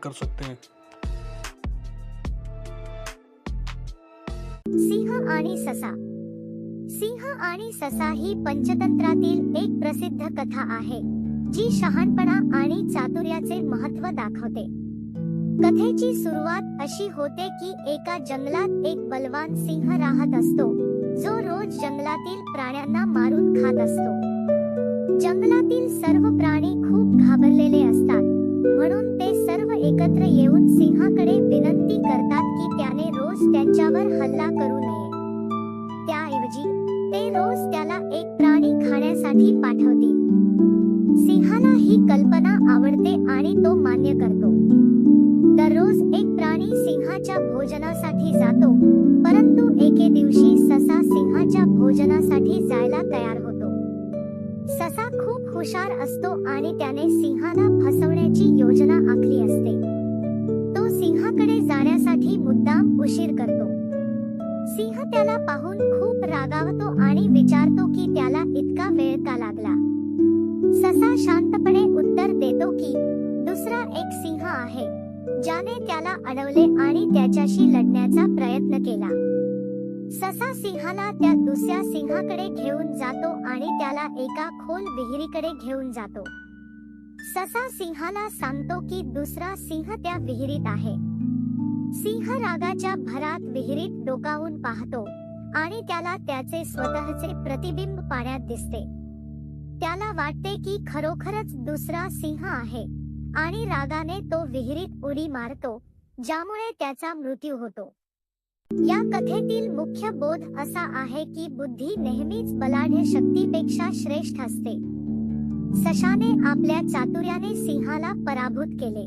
कर सकते हैं। सिंह आणि ससा। सिंह आणि ससा ही पंचतंत्रातील एक प्रसिद्ध कथा आहे, जी शहाणपणा आणि चातुर्याचे महत्त्व दाखवते। कथेची सुरुवात अशी होते की एका जंगलात एक बलवान सिंह राहत असतो, जो रोज जंगलातील प्राण्यांना मारून खात असतो। जंगलातील सर्व प्राणी खूप घाबरलेले असतात, म्हणून ते सर्व एकत्र येऊन सिंहाकडे विनंती करतात की त्याने रोज त्यांच्यावर हल्ला करू नये। त्याऐवजी ते रोज त्याला एक प्राणी खाण्यासाठी पाठवतील। सिंहाला ही कल्पना आवडते आणि तो मान्य करतो। दररोज एक प्राणी सिंहाच्या भोजनासाठी जातो, परंतु एके दिवशी ससा सिंहाच्या भोजनासाठी जायला तयार होतो। ससा खूप हुशार असतो आणि त्याने सिंहाला फसवण्याची योजना आखली असते। तो सिंहाकडे जाण्यासाठी मुद्दाम उशीर करतो। सिंह त्याला पाहून खूप रागावतो आणि विचारतो की त्याला इतका वेळ का लागला। ससा शांतपणे उत्तर देतो की दुसरा एक सिंह आहे, ज्याने त्याला अडवले आणि त्याच्याशी लढण्याचा प्रयत्न केला। ससा सिंहाला त्या दुसऱ्या सिंहाकडे घेऊन जातो आणि त्याला एका खोल विहिरीकडे घेऊन जातो। ससा सिंहाला सांगतो की दुसरा सिंह त्या विहिरीत आहे। सिंह रागाच्या भरात विहिरीत डोकावून पाहतो आणि त्याला त्याचे स्वतःचे प्रतिबिंब पाण्यात दिसते। त्याला वाटते की खरोखरच दुसरा सिंह आहे आणि रागाने तो विहिरीत उडी मारतो, ज्यामुळे त्याचा मृत्यू होतो। या कथेतील मुख्य बोध असा आहे की बुद्धी नेहमीच बलाढ्य शक्तीपेक्षा श्रेष्ठ असते। सशाने आपल्या चातुर्याने सिंहाला पराभूत केले।